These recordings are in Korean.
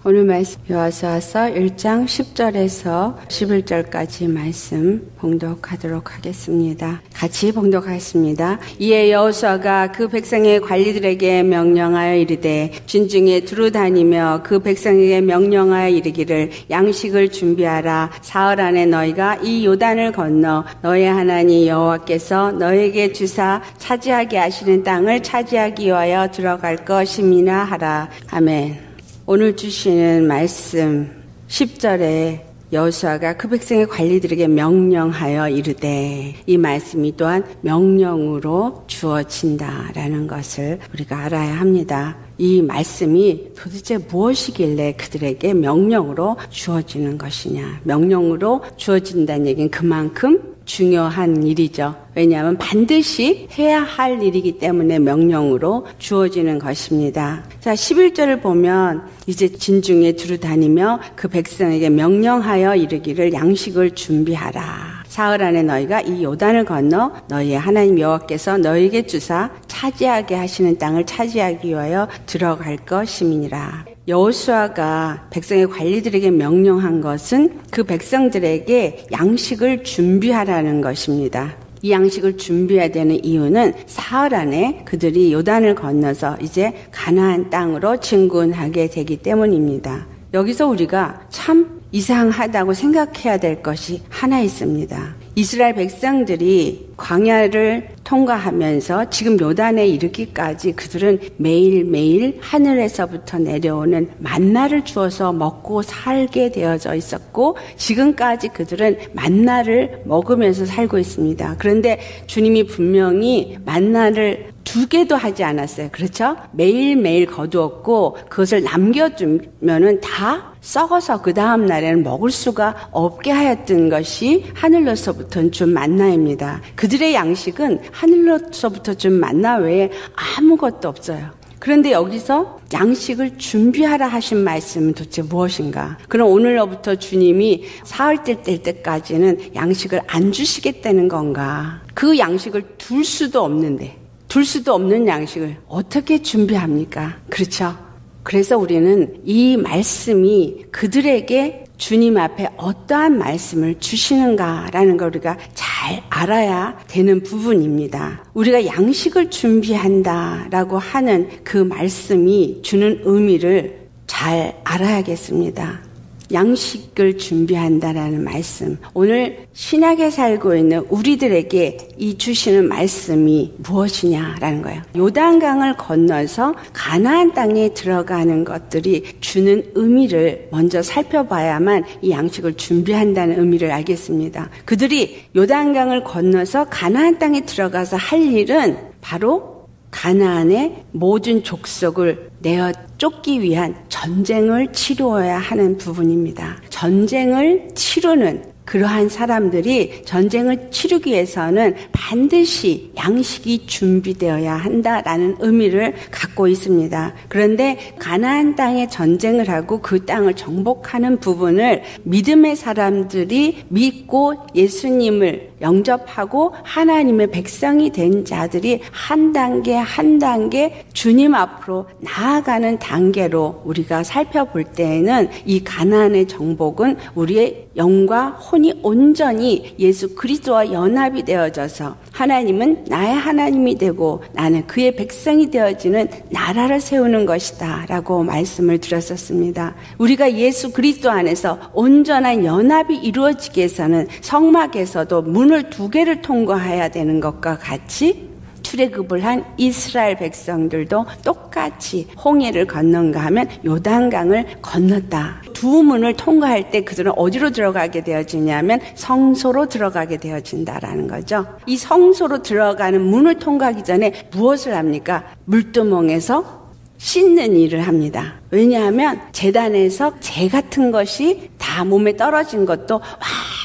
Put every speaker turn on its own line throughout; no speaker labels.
오늘 말씀 여호수아서 1장 10절에서 11절까지 말씀 봉독하도록 하겠습니다. 같이 봉독하겠습니다. 이에 여호수아가 그 백성의 관리들에게 명령하여 이르되 진중에 두루 다니며 그 백성에게 명령하여 이르기를 양식을 준비하라. 사흘 안에 너희가 이 요단을 건너 너희 하나님 여호와께서 너희에게 주사 차지하게 하시는 땅을 차지하기 위하여 들어갈 것임이나 하라. 아멘. 오늘 주시는 말씀 10절에 여호수아가 그 백성의 관리들에게 명령하여 이르되, 이 말씀이 또한 명령으로 주어진다라는 것을 우리가 알아야 합니다. 이 말씀이 도대체 무엇이길래 그들에게 명령으로 주어지는 것이냐. 명령으로 주어진다는 얘기는 그만큼 중요한 일이죠. 왜냐하면 반드시 해야 할 일이기 때문에 명령으로 주어지는 것입니다. 자, 11절을 보면 이제 진중에 두루 다니며 그 백성에게 명령하여 이르기를 양식을 준비하라. 사흘 안에 너희가 이 요단을 건너 너희의 하나님 여호와께서 너희에게 주사 차지하게 하시는 땅을 차지하기 위하여 들어갈 것임이니라. 여호수아가 백성의 관리들에게 명령한 것은 그 백성들에게 양식을 준비하라는 것입니다. 이 양식을 준비해야 되는 이유는 사흘 안에 그들이 요단을 건너서 이제 가나안 땅으로 진군하게 되기 때문입니다. 여기서 우리가 참 이상하다고 생각해야 될 것이 하나 있습니다. 이스라엘 백성들이 광야를 통과하면서 지금 요단에 이르기까지 그들은 매일매일 하늘에서부터 내려오는 만나를 주어서 먹고 살게 되어져 있었고, 지금까지 그들은 만나를 먹으면서 살고 있습니다. 그런데 주님이 분명히 만나를 2개도 하지 않았어요. 그렇죠? 매일매일 거두었고 그것을 남겨두면은 다 썩어서 그 다음 날에는 먹을 수가 없게 하였던 것이 하늘로서부터 준 만나입니다. 그들의 양식은 하늘로서부터 준 만나 외에 아무것도 없어요. 그런데 여기서 양식을 준비하라 하신 말씀은 도대체 무엇인가? 그럼 오늘로부터 주님이 사흘 될 때까지는 양식을 안 주시겠다는 건가? 그 양식을 둘 수도 없는 양식을 어떻게 준비합니까? 그렇죠? 그래서 우리는 이 말씀이 그들에게 주님 앞에 어떠한 말씀을 주시는가라는 걸 우리가 잘 알아야 되는 부분입니다. 우리가 양식을 준비한다라고 하는 그 말씀이 주는 의미를 잘 알아야겠습니다. 양식을 준비한다라는 말씀. 오늘 신약에 살고 있는 우리들에게 이 주시는 말씀이 무엇이냐라는 거예요. 요단강을 건너서 가나안 땅에 들어가는 것들이 주는 의미를 먼저 살펴봐야만 이 양식을 준비한다는 의미를 알겠습니다. 그들이 요단강을 건너서 가나안 땅에 들어가서 할 일은 바로 가나안의 모든 족속을 내어 쫓기 위한 전쟁을 치루어야 하는 부분입니다. 전쟁을 치르는 그러한 사람들이 전쟁을 치르기 위해서는 반드시 양식이 준비되어야 한다라는 의미를 갖고 있습니다. 그런데 가나안 땅에 전쟁을 하고 그 땅을 정복하는 부분을 믿음의 사람들이 믿고 예수님을 영접하고 하나님의 백성이 된 자들이 한 단계 한 단계 주님 앞으로 나아가는 단계로 우리가 살펴볼 때에는 이 가나안의 정복은 우리의 영과 혼이 온전히 예수 그리스도와 연합이 되어져서 하나님은 나의 하나님이 되고 나는 그의 백성이 되어지는 나라를 세우는 것이다 라고 말씀을 드렸었습니다. 우리가 예수 그리스도 안에서 온전한 연합이 이루어지기 위해서는 성막에서도 문을 2개를 통과해야 되는 것과 같이 출애굽을 한 이스라엘 백성들도 똑같이 홍해를 건넌가 하면 요단강을 건넜다. 2문을 통과할 때 그들은 어디로 들어가게 되어지냐면 성소로 들어가게 되어진다라는 거죠. 이 성소로 들어가는 문을 통과하기 전에 무엇을 합니까? 물두멍에서 씻는 일을 합니다. 왜냐하면 제단에서 재 같은 것이 다 몸에 떨어진 것도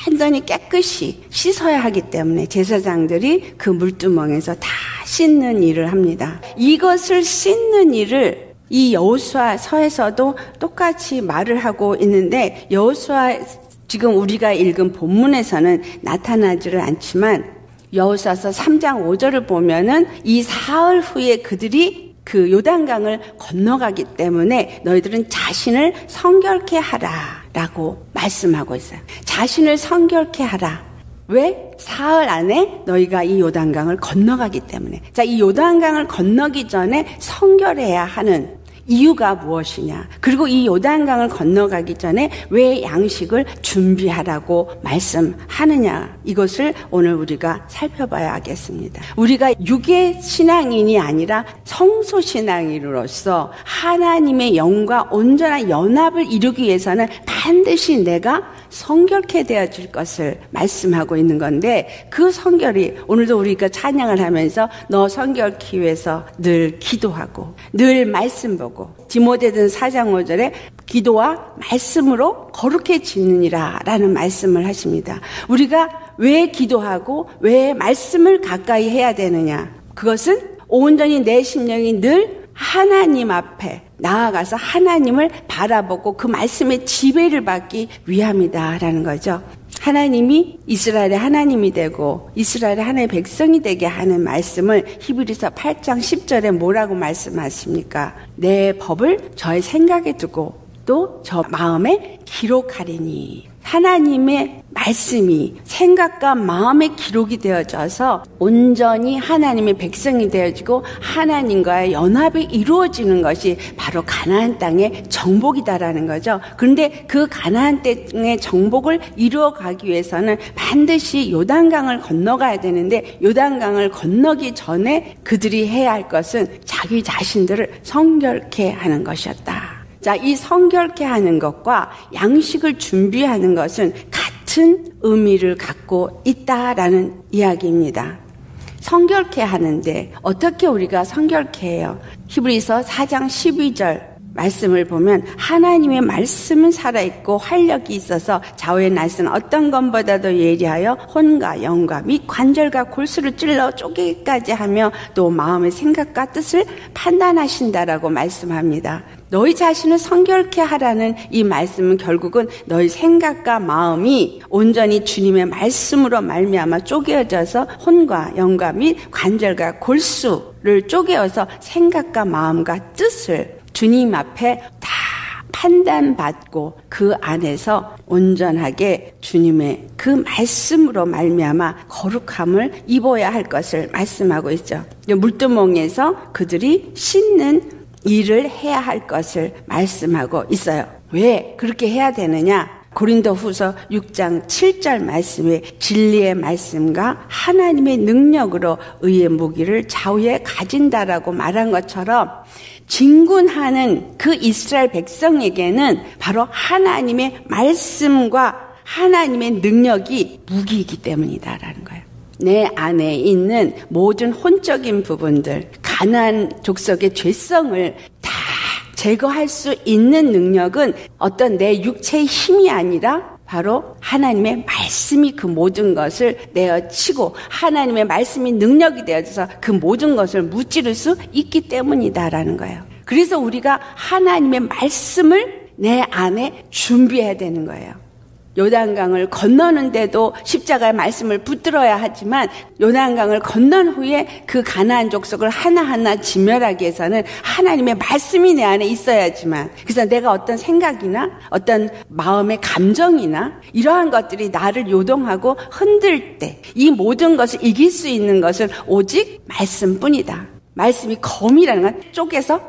완전히 깨끗이 씻어야 하기 때문에 제사장들이 그 물두멍에서 다 씻는 일을 합니다. 이것을 씻는 일을 이 여호수아서에서도 똑같이 말을 하고 있는데, 여호수아 지금 우리가 읽은 본문에서는 나타나지를 않지만 여호수아서 3장 5절을 보면은 이 사흘 후에 그들이 그 요단강을 건너가기 때문에 너희들은 자신을 성결케 하라라고 말씀하고 있어요. 자신을 성결케 하라. 왜? 사흘 안에 너희가 이 요단강을 건너가기 때문에. 자, 이 요단강을 건너기 전에 성결해야 하는 이유가 무엇이냐? 그리고 이 요단강을 건너가기 전에 왜 양식을 준비하라고 말씀하느냐? 이것을 오늘 우리가 살펴봐야 하겠습니다. 우리가 육의 신앙인이 아니라 성소 신앙인으로서 하나님의 영과 온전한 연합을 이루기 위해서는 반드시 내가 성결케 되어질 것을 말씀하고 있는 건데, 그 성결이 오늘도 우리가 찬양을 하면서 너 성결케 위해서 늘 기도하고 늘 말씀 보고, 디모데전 4장 5절에 기도와 말씀으로 거룩해지느니라 라는 말씀을 하십니다. 우리가 왜 기도하고 왜 말씀을 가까이 해야 되느냐? 그것은 온전히 내 심령이 늘 하나님 앞에 나아가서 하나님을 바라보고 그 말씀의 지배를 받기 위함이다라는 거죠. 하나님이 이스라엘의 하나님이 되고 이스라엘의 하나님의 백성이 되게 하는 말씀을 히브리서 8장 10절에 뭐라고 말씀하십니까? 내 법을 저의 생각에 두고 또 저 마음에 기록하리니. 하나님의 말씀이 생각과 마음의 기록이 되어져서 온전히 하나님의 백성이 되어지고 하나님과의 연합이 이루어지는 것이 바로 가나안 땅의 정복이다라는 거죠. 그런데 그 가나안 땅의 정복을 이루어가기 위해서는 반드시 요단강을 건너가야 되는데, 요단강을 건너기 전에 그들이 해야 할 것은 자기 자신들을 성결케 하는 것이었다. 자, 이 성결케 하는 것과 양식을 준비하는 것은 같은 의미를 갖고 있다라는 이야기입니다. 성결케 하는데 어떻게 우리가 성결케 해요? 히브리서 4장 12절 말씀을 보면 하나님의 말씀은 살아있고 활력이 있어서 좌우의 날선 어떤 것보다도 예리하여 혼과 영과 및 관절과 골수를 찔러 쪼개기까지 하며 또 마음의 생각과 뜻을 판단하신다라고 말씀합니다. 너희 자신을 성결케 하라는 이 말씀은 결국은 너희 생각과 마음이 온전히 주님의 말씀으로 말미암아 쪼개어져서 혼과 영과 및 관절과 골수를 쪼개어서 생각과 마음과 뜻을 주님 앞에 다 판단받고 그 안에서 온전하게 주님의 그 말씀으로 말미암아 거룩함을 입어야 할 것을 말씀하고 있죠. 물두멍에서 그들이 씻는 일을 해야 할 것을 말씀하고 있어요. 왜 그렇게 해야 되느냐? 고린도후서 6장 7절 말씀에 진리의 말씀과 하나님의 능력으로 의의 무기를 좌우에 가진다라고 말한 것처럼 진군하는 그 이스라엘 백성에게는 바로 하나님의 말씀과 하나님의 능력이 무기이기 때문이다라는 거예요. 내 안에 있는 모든 혼적인 부분들, 가나안 족속의 죄성을 다 제거할 수 있는 능력은 어떤 내 육체의 힘이 아니라 바로 하나님의 말씀이 그 모든 것을 내어치고 하나님의 말씀이 능력이 되어져서 그 모든 것을 무찌를 수 있기 때문이다라는 거예요. 그래서 우리가 하나님의 말씀을 내 안에 준비해야 되는 거예요. 요단강을 건너는데도 십자가의 말씀을 붙들어야 하지만 요단강을 건넌 후에 그 가나안 족속을 하나하나 진멸하기 위해서는 하나님의 말씀이 내 안에 있어야지만, 그래서 내가 어떤 생각이나 어떤 마음의 감정이나 이러한 것들이 나를 요동하고 흔들 때 이 모든 것을 이길 수 있는 것은 오직 말씀뿐이다. 말씀이 검이라는 건 쪼개서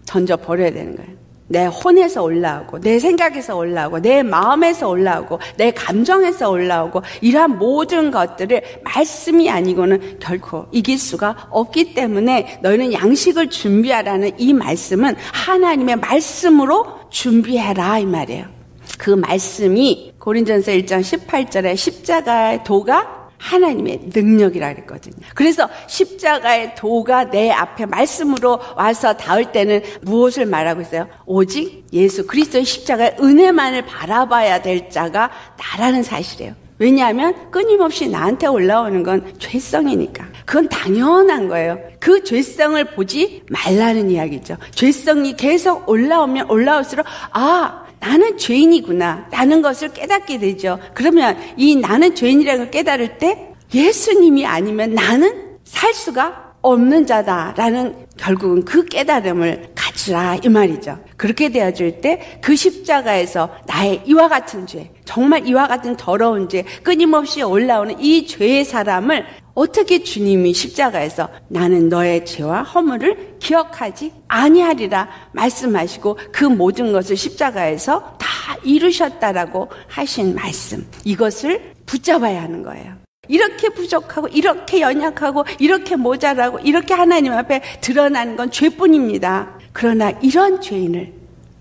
던져버려야 되는 거예요. 내 혼에서 올라오고 내 생각에서 올라오고 내 마음에서 올라오고 내 감정에서 올라오고 이러한 모든 것들을 말씀이 아니고는 결코 이길 수가 없기 때문에 너희는 양식을 준비하라는 이 말씀은 하나님의 말씀으로 준비해라 이 말이에요. 그 말씀이 고린전서 1장 18절에 십자가의 도가 하나님의 능력이라 그랬거든요. 그래서 십자가의 도가 내 앞에 말씀으로 와서 닿을 때는 무엇을 말하고 있어요? 오직 예수 그리스도의 십자가의 은혜만을 바라봐야 될 자가 나라는 사실이에요. 왜냐하면 끊임없이 나한테 올라오는 건 죄성이니까. 그건 당연한 거예요. 그 죄성을 보지 말라는 이야기죠. 죄성이 계속 올라오면 올라올수록 나는 죄인이구나 라는 것을 깨닫게 되죠. 그러면 이 나는 죄인이라는 걸 깨달을 때 예수님이 아니면 나는 살 수가 없는 자다라는 결국은 그 깨달음을 가지라 이 말이죠. 그렇게 되어질 때 그 십자가에서 나의 이와 같은 죄, 정말 이와 같은 더러운 죄, 끊임없이 올라오는 이 죄의 사람을 어떻게 주님이 십자가에서 나는 너의 죄와 허물을 기억하지 아니하리라 말씀하시고 그 모든 것을 십자가에서 다 이루셨다라고 하신 말씀, 이것을 붙잡아야 하는 거예요. 이렇게 부족하고 이렇게 연약하고 이렇게 모자라고 이렇게 하나님 앞에 드러나는 건 죄뿐입니다. 그러나 이런 죄인을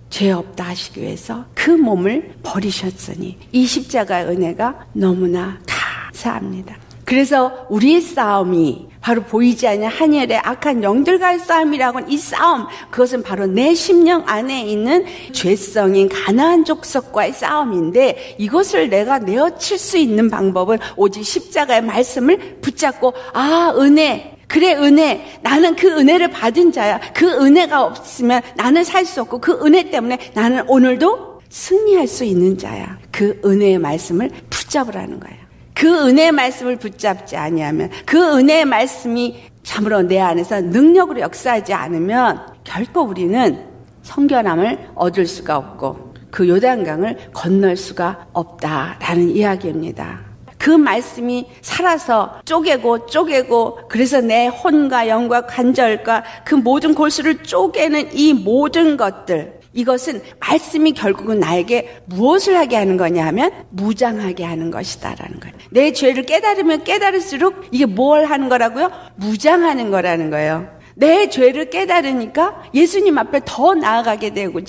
죄 없다 하시기 위해서 그 몸을 버리셨으니 이 십자가의 은혜가 너무나 감사합니다. 그래서 우리의 싸움이 바로 보이지 않는 하늘의 악한 영들과의 싸움이라고는 이 싸움, 그것은 바로 내 심령 안에 있는 죄성인 가나안 족속과의 싸움인데, 이것을 내가 내어칠 수 있는 방법은 오직 십자가의 말씀을 붙잡고, 아, 은혜, 그래, 은혜. 나는 그 은혜를 받은 자야. 그 은혜가 없으면 나는 살 수 없고, 그 은혜 때문에 나는 오늘도 승리할 수 있는 자야. 그 은혜의 말씀을 붙잡으라는 거예요. 그 은혜의 말씀을 붙잡지 아니하면, 그 은혜의 말씀이 참으로 내 안에서 능력으로 역사하지 않으면 결코 우리는 성결함을 얻을 수가 없고 그 요단강을 건널 수가 없다라는 이야기입니다. 그 말씀이 살아서 쪼개고 그래서 내 혼과 영과 관절과 그 모든 골수를 쪼개는 이 모든 것들, 이것은 말씀이 결국은 나에게 무엇을 하게 하는 거냐 하면 무장하게 하는 것이다라는 거예요. 내 죄를 깨달으면 깨달을수록 이게 뭘 하는 거라고요? 무장하는 거라는 거예요. 내 죄를 깨달으니까 예수님 앞에 더 나아가게 되고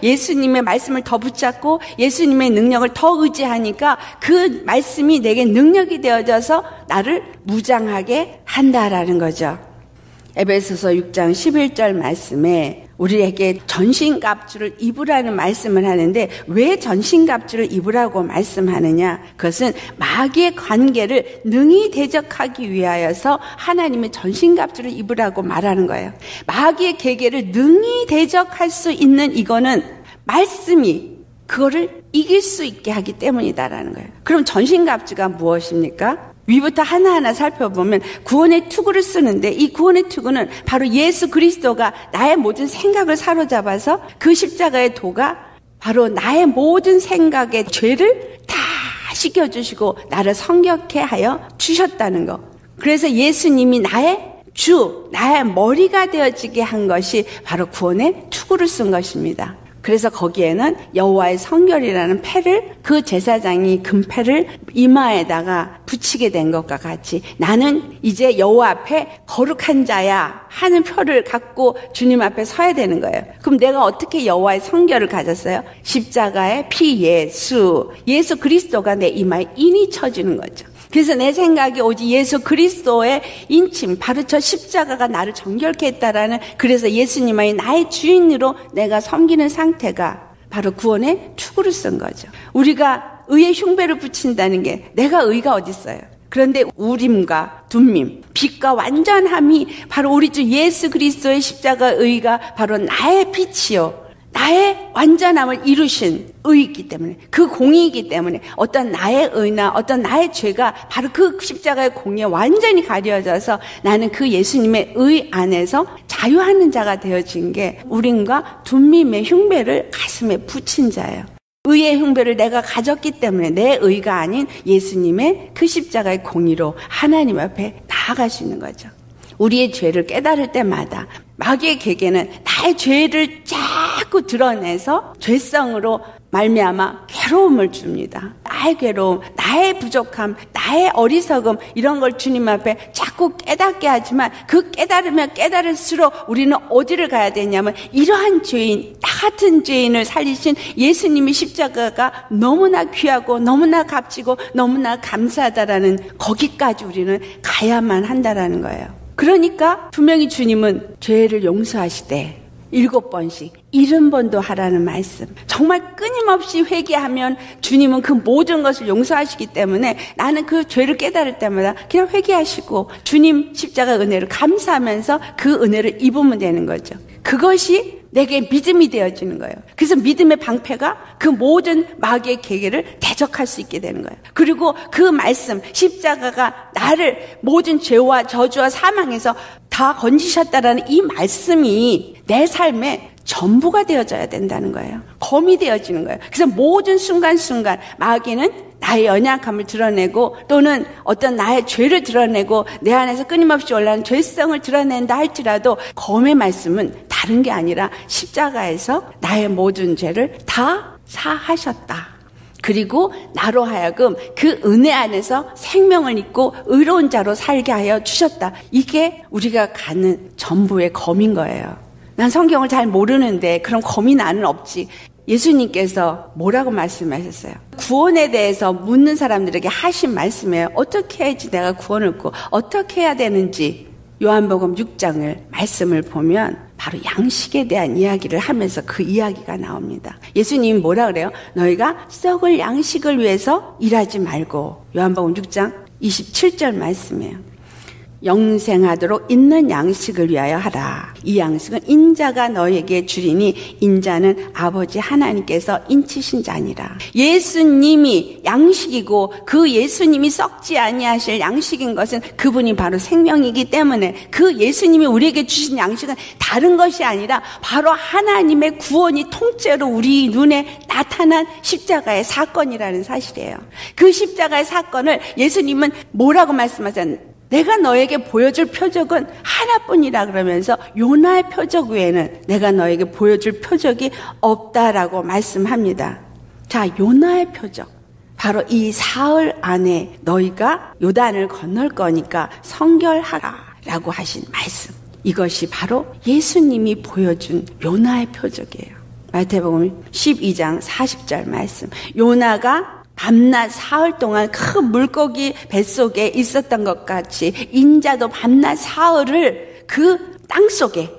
예수님의 말씀을 더 붙잡고 예수님의 능력을 더 의지하니까 그 말씀이 내게 능력이 되어져서 나를 무장하게 한다라는 거죠. 에베소서 6장 11절 말씀에 우리에게 전신갑주를 입으라는 말씀을 하는데, 왜 전신갑주를 입으라고 말씀하느냐? 그것은 마귀의 관계를 능히 대적하기 위하여서 하나님의 전신갑주를 입으라고 말하는 거예요. 마귀의 계계를 능히 대적할 수 있는 이거는 말씀이 그거를 이길 수 있게 하기 때문이다라는 거예요. 그럼 전신갑주가 무엇입니까? 위부터 하나하나 살펴보면 구원의 투구를 쓰는데, 이 구원의 투구는 바로 예수 그리스도가 나의 모든 생각을 사로잡아서 그 십자가의 도가 바로 나의 모든 생각의 죄를 다 씻겨주시고 나를 성결케 하여 주셨다는 거. 그래서 예수님이 나의 주, 나의 머리가 되어지게 한 것이 바로 구원의 투구를 쓴 것입니다. 그래서 거기에는 여호와의 성결이라는 패를, 그 제사장이 금패를 이마에다가 붙이게 된 것과 같이 나는 이제 여호와 앞에 거룩한 자야 하는 표를 갖고 주님 앞에 서야 되는 거예요. 그럼 내가 어떻게 여호와의 성결을 가졌어요? 십자가의 피 예수 그리스도가 내 이마에 인이 쳐지는 거죠. 그래서 내 생각이 오직 예수 그리스도의 인침, 바로 저 십자가가 나를 정결케 했다라는, 그래서 예수님이 나의 주인으로 내가 섬기는 상태가 바로 구원의 투구를 쓴 거죠. 우리가 의의 흉배를 붙인다는 게, 내가 의가 어디 있어요? 그런데 우림과 둠밈, 빛과 완전함이 바로 우리 주 예수 그리스도의 십자가 의가 바로 나의 빛이요, 나의 완전함을 이루신 의이기 때문에, 그 공이기 때문에 어떤 나의 의나 어떤 나의 죄가 바로 그 십자가의 공에 완전히 가려져서 나는 그 예수님의 의 안에서 자유하는 자가 되어진 게 우림과 둠밈의 흉배를 가슴에 붙인 자예요. 의의 흉배를 내가 가졌기 때문에 내 의가 아닌 예수님의 그 십자가의 공의로 하나님 앞에 나아갈 수 있는 거죠. 우리의 죄를 깨달을 때마다 마귀의 계계는 나의 죄를 자꾸 드러내서 죄성으로 말미암아 괴로움을 줍니다. 나의 괴로움, 나의 부족함, 나의 어리석음, 이런 걸 주님 앞에 자꾸 깨닫게 하지만, 그 깨달으면 깨달을수록 우리는 어디를 가야 되냐면, 이러한 죄인, 나 같은 죄인을 살리신 예수님의 십자가가 너무나 귀하고 너무나 값지고 너무나 감사하다라는, 거기까지 우리는 가야만 한다라는 거예요. 그러니까 분명히 주님은 죄를 용서하시되 7번씩 70번도 하라는 말씀, 정말 끊임없이 회개하면 주님은 그 모든 것을 용서하시기 때문에 나는 그 죄를 깨달을 때마다 그냥 회개하시고 주님 십자가 은혜를 감사하면서 그 은혜를 입으면 되는 거죠. 그것이 내게 믿음이 되어지는 거예요. 그래서 믿음의 방패가 그 모든 마귀의 계계를 대적할 수 있게 되는 거예요. 그리고 그 말씀, 십자가가 나를 모든 죄와 저주와 사망에서 다 건지셨다라는 이 말씀이 내 삶에 전부가 되어져야 된다는 거예요. 검이 되어지는 거예요. 그래서 모든 순간순간 마귀는 나의 연약함을 드러내고 또는 어떤 나의 죄를 드러내고 내 안에서 끊임없이 올라오는 죄성을 드러낸다 할지라도 검의 말씀은 다른 게 아니라 십자가에서 나의 모든 죄를 다 사하셨다. 그리고 나로 하여금 그 은혜 안에서 생명을 잊고 의로운 자로 살게 하여 주셨다. 이게 우리가 가는 전부의 검인 거예요. 난 성경을 잘 모르는데 그럼 검이 나는 없지. 예수님께서 뭐라고 말씀하셨어요? 구원에 대해서 묻는 사람들에게 하신 말씀이에요. 어떻게 해야지 내가 구원을 얻고 어떻게 해야 되는지 요한복음 6장을 말씀을 보면 바로 양식에 대한 이야기를 하면서 그 이야기가 나옵니다. 예수님이 뭐라 그래요? 너희가 썩을 양식을 위해서 일하지 말고 요한복음 6장 27절 말씀이에요. 영생하도록 있는 양식을 위하여 하라. 이 양식은 인자가 너에게 주리니 인자는 아버지 하나님께서 인치신 자니라. 예수님이 양식이고 그 예수님이 썩지 아니하실 양식인 것은 그분이 바로 생명이기 때문에 그 예수님이 우리에게 주신 양식은 다른 것이 아니라 바로 하나님의 구원이 통째로 우리 눈에 나타난 십자가의 사건이라는 사실이에요. 그 십자가의 사건을 예수님은 뭐라고 말씀하셨나요? 내가 너에게 보여줄 표적은 하나뿐이라 그러면서 요나의 표적 외에는 내가 너에게 보여줄 표적이 없다라고 말씀합니다. 자, 요나의 표적. 바로 이 사흘 안에 너희가 요단을 건널 거니까 성결하라 라고 하신 말씀. 이것이 바로 예수님이 보여준 요나의 표적이에요. 마태복음 12장 40절 말씀. 요나가 밤낮 사흘 동안 큰 물고기 뱃속에 있었던 것 같이 인자도 밤낮 사흘을 그 땅속에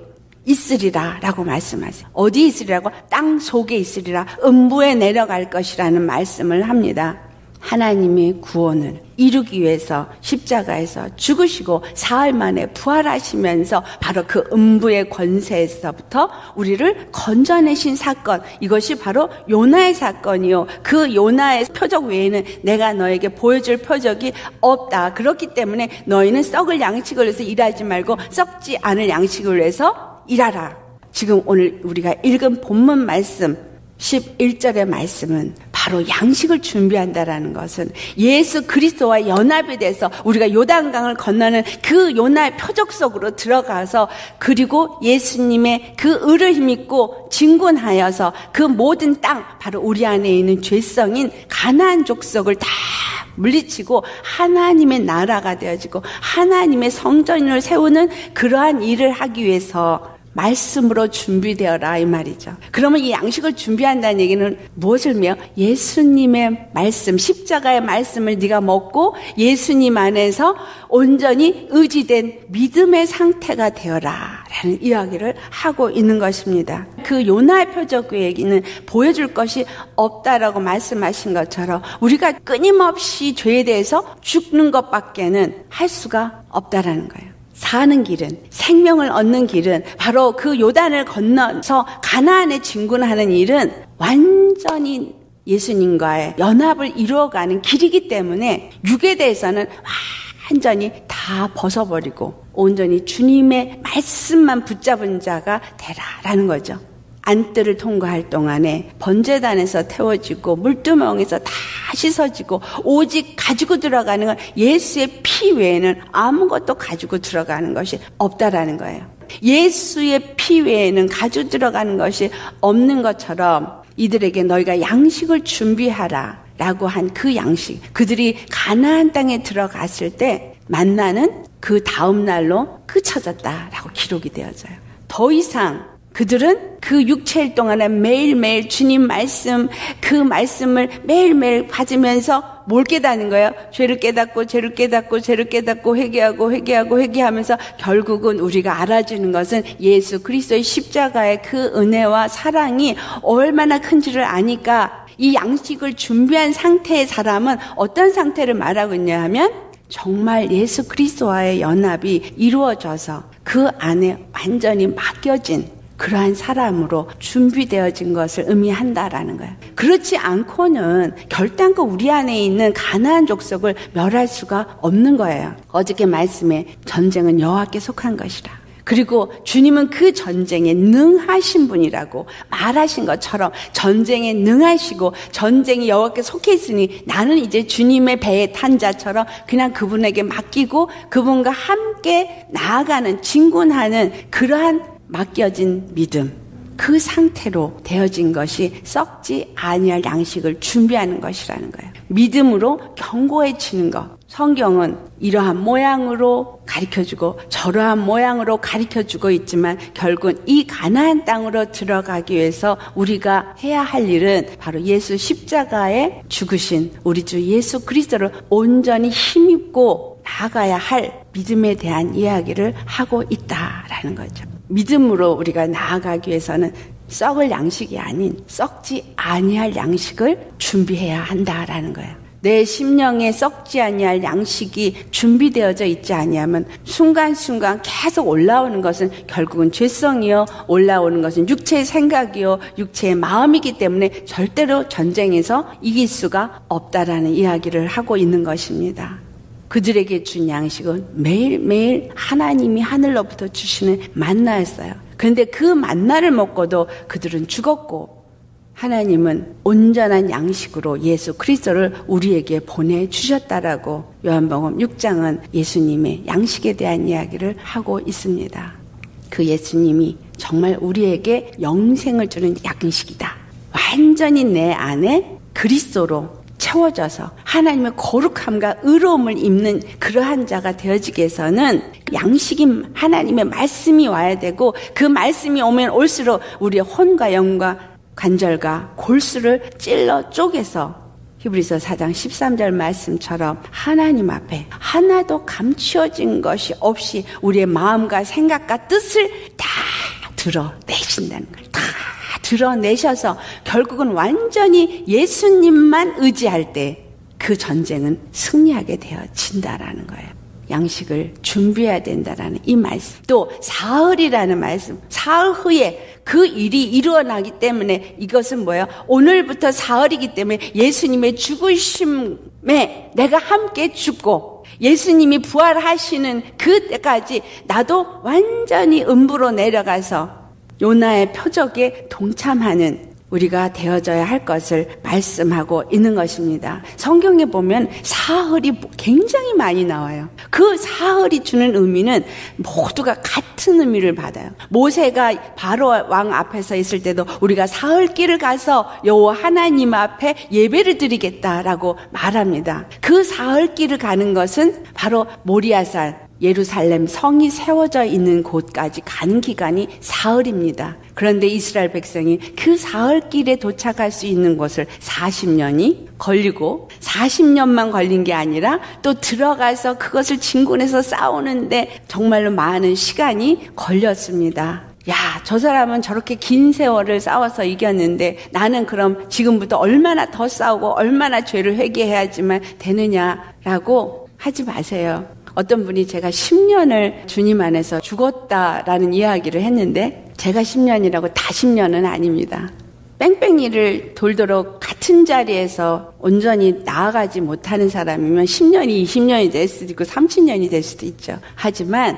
있으리라 라고 말씀하세요. 어디 있으리라고? 땅 속에 있으리라. 음부에 내려갈 것이라는 말씀을 합니다. 하나님의 구원을 이루기 위해서 십자가에서 죽으시고 사흘 만에 부활하시면서 바로 그 음부의 권세에서부터 우리를 건져내신 사건, 이것이 바로 요나의 사건이요. 그 요나의 표적 외에는 내가 너에게 보여줄 표적이 없다. 그렇기 때문에 너희는 썩을 양식을 위해서 일하지 말고 썩지 않을 양식을 위해서 일하라. 지금 오늘 우리가 읽은 본문 말씀 11절의 말씀은 바로 양식을 준비한다라는 것은 예수 그리스도와 연합이 돼서 우리가 요단강을 건너는 그 요나의 표적 속으로 들어가서 그리고 예수님의 그 의를 힘입고 진군하여서 그 모든 땅, 바로 우리 안에 있는 죄성인 가나안 족속을 다 물리치고 하나님의 나라가 되어지고 하나님의 성전을 세우는 그러한 일을 하기 위해서 말씀으로 준비되어라 이 말이죠. 그러면 이 양식을 준비한다는 얘기는 무엇을 의미해요? 예수님의 말씀, 십자가의 말씀을 네가 먹고 예수님 안에서 온전히 의지된 믿음의 상태가 되어라 라는 이야기를 하고 있는 것입니다. 그 요나의 표적 얘기는 보여줄 것이 없다라고 말씀하신 것처럼 우리가 끊임없이 죄에 대해서 죽는 것밖에는 할 수가 없다라는 거예요. 사는 길은, 생명을 얻는 길은, 바로 그 요단을 건너서 가나안에 진군하는 일은 완전히 예수님과의 연합을 이루어가는 길이기 때문에 육에 대해서는 완전히 다 벗어버리고 온전히 주님의 말씀만 붙잡은 자가 되라라는 거죠. 안뜰을 통과할 동안에 번제단에서 태워지고 물두멍에서 다 씻어지고 오직 가지고 들어가는 건 예수의 피 외에는 아무것도 가지고 들어가는 것이 없다라는 거예요. 예수의 피 외에는 가지고 들어가는 것이 없는 것처럼 이들에게 너희가 양식을 준비하라 라고 한 그 양식, 그들이 가나안 땅에 들어갔을 때 만나는 그 다음 날로 그쳐졌다라고 기록이 되어져요. 더 이상 그들은 그 6채일 동안에 매일매일 주님 말씀, 그 말씀을 매일매일 받으면서 뭘 깨닫는 거예요? 죄를 깨닫고 죄를 깨닫고 죄를 깨닫고 회개하고 회개하면서 결국은 우리가 알아주는 것은 예수 그리스도의 십자가의 그 은혜와 사랑이 얼마나 큰지를 아니까 이 양식을 준비한 상태의 사람은 어떤 상태를 말하고 있냐 하면 정말 예수 그리스도와의 연합이 이루어져서 그 안에 완전히 맡겨진 그러한 사람으로 준비되어진 것을 의미한다라는 거예요. 그렇지 않고는 결단코 우리 안에 있는 가나안 족속을 멸할 수가 없는 거예요. 어저께 말씀에 전쟁은 여호와께 속한 것이라. 그리고 주님은 그 전쟁에 능하신 분이라고 말하신 것처럼 전쟁에 능하시고 전쟁이 여호와께 속해 있으니 나는 이제 주님의 배에 탄 자처럼 그냥 그분에게 맡기고 그분과 함께 나아가는 진군하는 그러한 맡겨진 믿음, 그 상태로 되어진 것이 썩지 아니할 양식을 준비하는 것이라는 거예요. 믿음으로 견고해지는 것. 성경은 이러한 모양으로 가르쳐주고 저러한 모양으로 가르쳐주고 있지만 결국은 이 가나안 땅으로 들어가기 위해서 우리가 해야 할 일은 바로 예수 십자가에 죽으신 우리 주 예수 그리스도를 온전히 힘입고 나아가야 할 믿음에 대한 이야기를 하고 있다라는 거죠. 믿음으로 우리가 나아가기 위해서는 썩을 양식이 아닌 썩지 아니할 양식을 준비해야 한다라는 거예요. 내 심령에 썩지 아니할 양식이 준비되어져 있지 아니하면 순간순간 계속 올라오는 것은 결국은 죄성이요, 올라오는 것은 육체의 생각이요, 육체의 마음이기 때문에 절대로 전쟁에서 이길 수가 없다라는 이야기를 하고 있는 것입니다. 그들에게 준 양식은 매일매일 하나님이 하늘로부터 주시는 만나였어요. 그런데 그 만나를 먹고도 그들은 죽었고 하나님은 온전한 양식으로 예수 그리스도를 우리에게 보내주셨다라고 요한복음 6장은 예수님의 양식에 대한 이야기를 하고 있습니다. 그 예수님이 정말 우리에게 영생을 주는 양식이다. 완전히 내 안에 그리스도로 채워져서 하나님의 거룩함과 의로움을 입는 그러한 자가 되어지기 위해서는 양식이 하나님의 말씀이 와야 되고 그 말씀이 오면 올수록 우리의 혼과 영과 관절과 골수를 찔러 쪼개서 히브리서 4장 13절 말씀처럼 하나님 앞에 하나도 감추어진 것이 없이 우리의 마음과 생각과 뜻을 다 드러내신다는 거예요. 다 드러내셔서 결국은 완전히 예수님만 의지할 때 그 전쟁은 승리하게 되어진다라는 거예요. 양식을 준비해야 된다라는 이 말씀. 또 사흘이라는 말씀. 사흘 후에 그 일이 일어나기 때문에 이것은 뭐예요? 오늘부터 사흘이기 때문에 예수님의 죽으심에 내가 함께 죽고 예수님이 부활하시는 그때까지 나도 완전히 음부로 내려가서 요나의 표적에 동참하는 우리가 되어져야 할 것을 말씀하고 있는 것입니다. 성경에 보면 사흘이 굉장히 많이 나와요. 그 사흘이 주는 의미는 모두가 같은 의미를 받아요. 모세가 바로 왕 앞에서 있을 때도 우리가 사흘길을 가서 여호와 하나님 앞에 예배를 드리겠다라고 말합니다. 그 사흘길을 가는 것은 바로 모리아산 예루살렘 성이 세워져 있는 곳까지 가는 기간이 사흘입니다. 그런데 이스라엘 백성이 그 사흘길에 도착할 수 있는 곳을 40년이 걸리고 40년만 걸린 게 아니라 또 들어가서 그것을 진군해서 싸우는데 정말로 많은 시간이 걸렸습니다. 야, 저 사람은 저렇게 긴 세월을 싸워서 이겼는데 나는 그럼 지금부터 얼마나 더 싸우고 얼마나 죄를 회개해야지만 되느냐라고 하지 마세요. 어떤 분이 제가 10년을 주님 안에서 죽었다라는 이야기를 했는데 제가 10년이라고 다 10년은 아닙니다. 뺑뺑이를 돌도록 같은 자리에서 온전히 나아가지 못하는 사람이면 10년이 20년이 될 수도 있고 30년이 될 수도 있죠. 하지만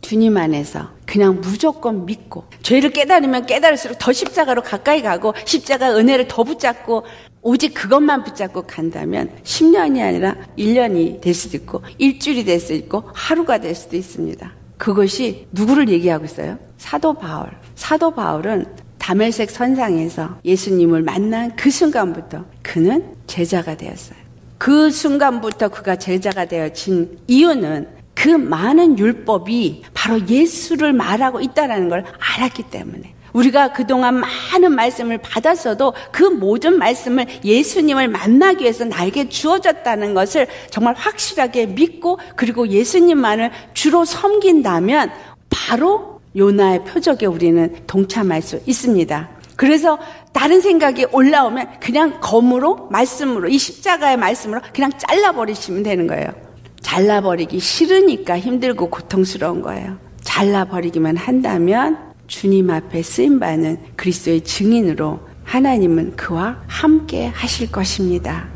주님 안에서 그냥 무조건 믿고 죄를 깨달으면 깨달을수록 더 십자가로 가까이 가고 십자가 은혜를 더 붙잡고 오직 그것만 붙잡고 간다면 10년이 아니라 1년이 될 수도 있고 일주일이 될 수도 있고 하루가 될 수도 있습니다. 그것이 누구를 얘기하고 있어요? 사도 바울. 사도 바울은 다메섹 선상에서 예수님을 만난 그 순간부터 그는 제자가 되었어요. 그 순간부터 그가 제자가 되어진 이유는 그 많은 율법이 바로 예수를 말하고 있다는 걸 알았기 때문에 우리가 그동안 많은 말씀을 받았어도 그 모든 말씀을 예수님을 만나기 위해서 나에게 주어졌다는 것을 정말 확실하게 믿고 그리고 예수님만을 주로 섬긴다면 바로 요나의 표적에 우리는 동참할 수 있습니다. 그래서 다른 생각이 올라오면 그냥 검으로 말씀으로 이 십자가의 말씀으로 그냥 잘라버리시면 되는 거예요. 잘라버리기 싫으니까 힘들고 고통스러운 거예요. 잘라버리기만 한다면 주님 앞에 쓰임받는 그리스도의 증인으로 하나님은 그와 함께 하실 것입니다.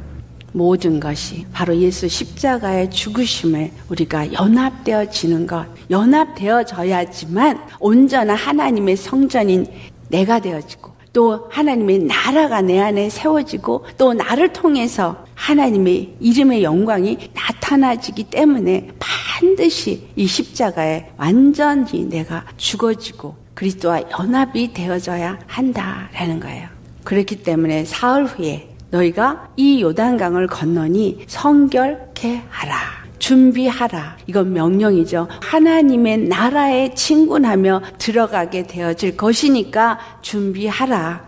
모든 것이 바로 예수 십자가의 죽으심에 우리가 연합되어지는 것, 연합되어져야지만 온전한 하나님의 성전인 내가 되어지고 또 하나님의 나라가 내 안에 세워지고 또 나를 통해서 하나님의 이름의 영광이 나타나지기 때문에 반드시 이 십자가에 완전히 내가 죽어지고 그리스도와 연합이 되어져야 한다라는 거예요. 그렇기 때문에 사흘 후에 너희가 이 요단강을 건너니 성결케 하라. 준비하라. 이건 명령이죠. 하나님의 나라에 친군하며 들어가게 되어질 것이니까 준비하라.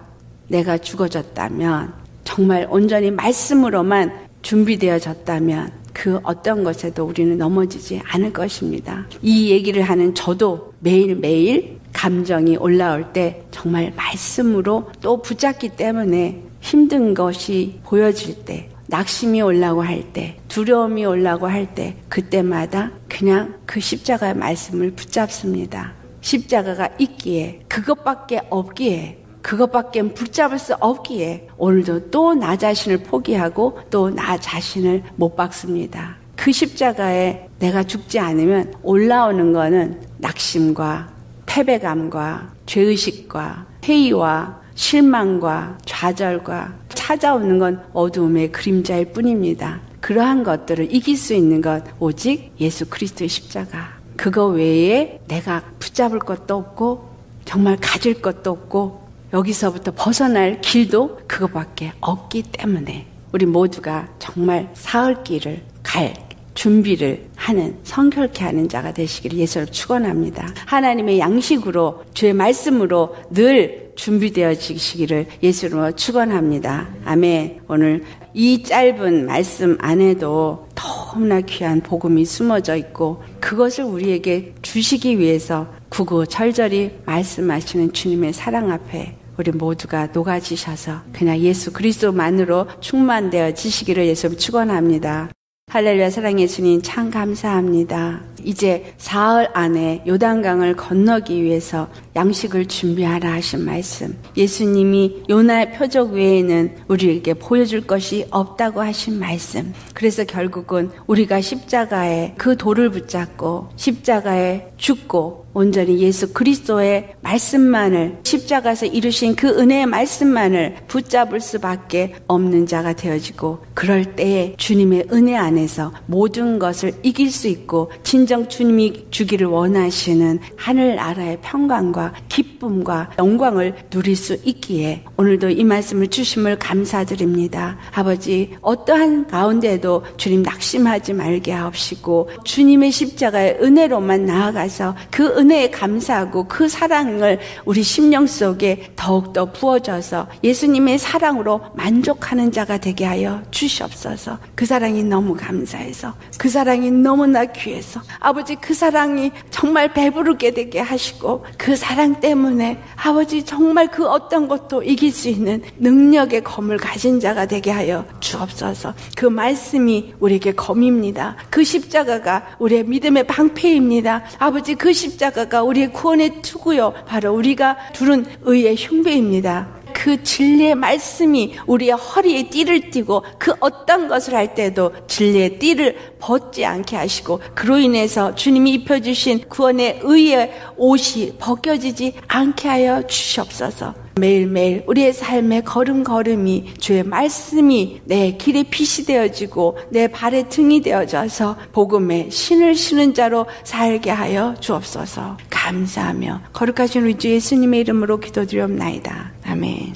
내가 죽어졌다면, 정말 온전히 말씀으로만 준비되어졌다면 그 어떤 것에도 우리는 넘어지지 않을 것입니다. 이 얘기를 하는 저도 매일매일 감정이 올라올 때 정말 말씀으로 또 붙잡기 때문에 힘든 것이 보여질 때, 낙심이 올라고 할 때, 두려움이 올라고 할 때, 그때마다 그냥 그 십자가의 말씀을 붙잡습니다. 십자가가 있기에, 그것밖에 없기에, 그것밖에 붙잡을 수 없기에 오늘도 또 나 자신을 포기하고 또 나 자신을 못 박습니다. 그 십자가에 내가 죽지 않으면 올라오는 거는 낙심과 패배감과 죄의식과 회의와 실망과 좌절과 찾아오는 건 어두움의 그림자일 뿐입니다. 그러한 것들을 이길 수 있는 것 오직 예수 그리스도의 십자가. 그거 외에 내가 붙잡을 것도 없고 정말 가질 것도 없고 여기서부터 벗어날 길도 그거밖에 없기 때문에 우리 모두가 정말 사흘길을 갈 준비를 하는 성결케 하는 자가 되시기를 예수로 축원합니다. 하나님의 양식으로 주의 말씀으로 늘 준비되어지시기를 예수로 축원합니다. 아멘. 오늘 이 짧은 말씀 안에도 너무나 귀한 복음이 숨어져 있고 그것을 우리에게 주시기 위해서 구구절절히 말씀하시는 주님의 사랑 앞에 우리 모두가 녹아지셔서 그냥 예수 그리스도만으로 충만되어지시기를 예수로 축원합니다. 할렐루야. 사랑의 예수님 참 감사합니다. 이제 사흘 안에 요단강을 건너기 위해서 양식을 준비하라 하신 말씀, 예수님이 요나의 표적 외에는 우리에게 보여줄 것이 없다고 하신 말씀, 그래서 결국은 우리가 십자가에 그 돌을 붙잡고 십자가에 죽고 온전히 예수 그리스도의 말씀만을, 십자가에서 이루신 그 은혜의 말씀만을 붙잡을 수밖에 없는 자가 되어지고, 그럴 때에 주님의 은혜 안에서 모든 것을 이길 수 있고 진정 주님이 주기를 원하시는 하늘나라의 평강과 기쁨과 영광을 누릴 수 있기에 오늘도 이 말씀을 주심을 감사드립니다. 아버지, 어떠한 가운데도 주님 낙심하지 말게 하옵시고 주님의 십자가의 은혜로만 나아가서 그 은혜에 감사하고 그 사랑을 우리 심령 속에 더욱더 부어져서 예수님의 사랑으로 만족하는 자가 되게 하여 주시옵소서. 그 사랑이 너무 감사해서, 그 사랑이 너무나 귀해서 아버지, 그 사랑이 정말 배부르게 되게 하시고 그 사랑 때문에 아버지 정말 그 어떤 것도 이길 수 있는 능력의 검을 가진 자가 되게 하여 주옵소서. 그 말씀이 우리에게 검입니다. 그 십자가가 우리의 믿음의 방패입니다. 아버지, 그 십자가가 우리의 구원의 투구요 바로 우리가 두른 의의 흉배입니다. 그 진리의 말씀이 우리의 허리에 띠를 띠고 그 어떤 것을 할 때도 진리의 띠를 벗지 않게 하시고 그로 인해서 주님이 입혀주신 구원의 의의 옷이 벗겨지지 않게 하여 주시옵소서. 매일매일 우리의 삶의 걸음걸음이 주의 말씀이 내 길의 빛이 되어지고 내 발의 등이 되어져서 복음의 신을 신은 자로 살게 하여 주옵소서. 감사하며 거룩하신 우리 주 예수님의 이름으로 기도드리옵나이다. 아멘.